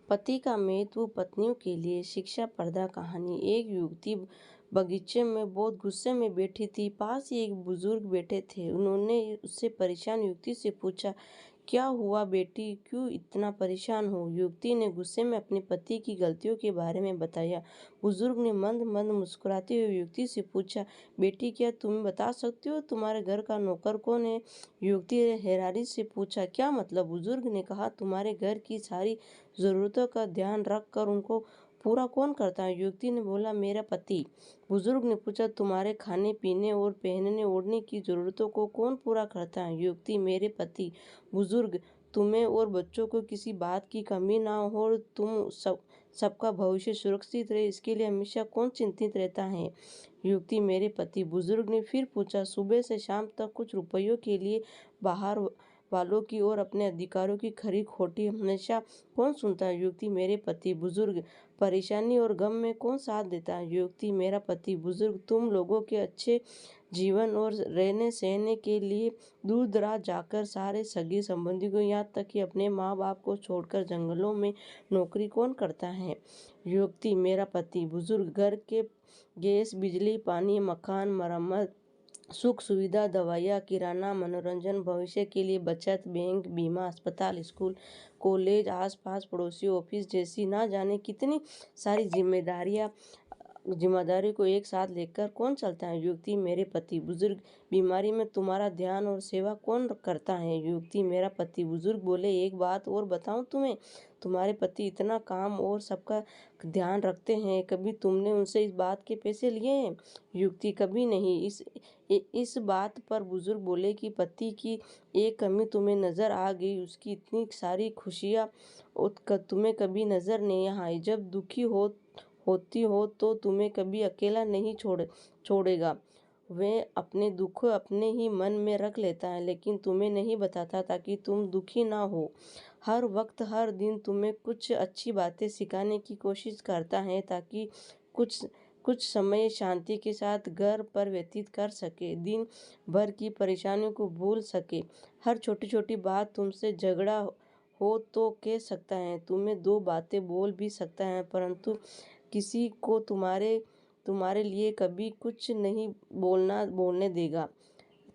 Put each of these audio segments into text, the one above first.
पति का महत्व पत्नियों के लिए शिक्षाप्रद कहानी। एक युवती बगीचे में बहुत गुस्से में बैठी थी। पास ही एक बुजुर्ग बैठे थे। उन्होंने उससे परेशान युवती से पूछा, क्या हुआ बेटी, क्यों इतना परेशान हो? युवती ने गुस्से में अपने पति की गलतियों के बारे में बताया। बुजुर्ग ने मंद मंद मुस्कुराते हुए युवती से पूछा, बेटी क्या तुम बता सकती हो तुम्हारे घर का नौकर कौन है? युवती ने हैरानी से पूछा, क्या मतलब? बुजुर्ग ने कहा, तुम्हारे घर की सारी जरूरतों का ध्यान रख कर उनको पूरा कौन करता है? युवती ने बोला, मेरा पति। बुजुर्ग ने पूछा, तुम्हारे खाने पीने और पहनने ओढ़ने की जरूरतों को कौन पूरा करता है? युवती, मेरे पति। बुजुर्ग, तुम्हें और बच्चों को किसी बात की कमी ना हो और तुम सबका भविष्य सुरक्षित रहे, इसके लिए हमेशा कौन चिंतित रहता है? युवती, मेरे पति। बुजुर्ग ने फिर पूछा, सुबह से शाम तक कुछ रुपयों के लिए बाहर वालों की और अपने अधिकारों की खरी खोटी हमेशा कौन सुनता है? युवती, मेरे पति। बुजुर्ग, परेशानी और गम में कौन साथ देता है? युवती, मेरा पति। बुजुर्ग, तुम लोगों के अच्छे जीवन और रहने सहने के लिए दूर दराज जाकर सारे सगे संबंधी को, यहाँ तक कि अपने माँ बाप को छोड़कर जंगलों में नौकरी कौन करता है? युवती, मेरा पति। बुजुर्ग, घर के गैस बिजली पानी मकान मरम्मत सुख सुविधा दवाइयाँ किराना मनोरंजन भविष्य के लिए बचत बैंक बीमा अस्पताल स्कूल कॉलेज आसपास पड़ोसी ऑफिस जैसी ना जाने कितनी सारी जिम्मेदारी को एक साथ लेकर कौन चलता है? युवती, मेरे पति। बुजुर्ग, बीमारी में तुम्हारा ध्यान और सेवा कौन करता है? युवती, मेरा पति। बुजुर्ग बोले, एक बात और बताऊं तुम्हें, तुम्हारे पति इतना काम और सबका ध्यान रखते हैं, कभी तुमने उनसे इस बात के पैसे लिए हैं? युवती, कभी नहीं। इस बात पर बुजुर्ग बोले कि पति की एक कमी तुम्हें नजर आ गई, उसकी इतनी सारी खुशियाँ तुम्हें कभी नजर नहीं आई। जब दुखी होती हो तो तुम्हें कभी अकेला नहीं छोड़ेगा। वह अपने दुख अपने ही मन में रख लेता है, लेकिन तुम्हें नहीं बताता ताकि तुम दुखी ना हो। हर वक्त हर दिन तुम्हें कुछ अच्छी बातें सिखाने की कोशिश करता है ताकि कुछ कुछ समय शांति के साथ घर पर व्यतीत कर सके, दिन भर की परेशानियों को भूल सके। हर छोटी छोटी बात तुमसे झगड़ा हो तो कह सकता है, तुम्हें दो बातें बोल भी सकता है, परंतु किसी को तुम्हारे लिए कभी कुछ नहीं बोलने देगा।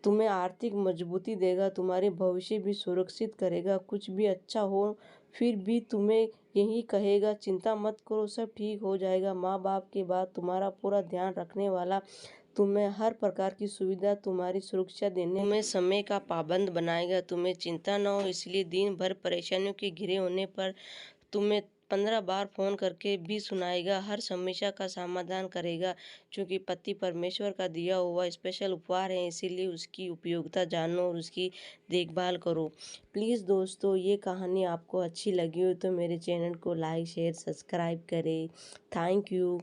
तुम्हें आर्थिक मजबूती देगा, तुम्हारे भविष्य भी सुरक्षित करेगा। कुछ भी अच्छा हो फिर भी तुम्हें यही कहेगा, चिंता मत करो, सब ठीक हो जाएगा। माँ बाप के बाद तुम्हारा पूरा ध्यान रखने वाला, तुम्हें हर प्रकार की सुविधा, तुम्हारी सुरक्षा देने, तुम्हें समय का पाबंद बनाएगा। तुम्हें चिंता न हो, इसलिए दिन भर परेशानियों के घिरे होने पर तुम्हें 15 बार फोन करके भी सुनाएगा, हर समस्या का समाधान करेगा। क्योंकि पति परमेश्वर का दिया हुआ स्पेशल उपहार है, इसीलिए उसकी उपयोगिता जानो और उसकी देखभाल करो। प्लीज़ दोस्तों, ये कहानी आपको अच्छी लगी हो तो मेरे चैनल को लाइक शेयर सब्सक्राइब करें। Thank you.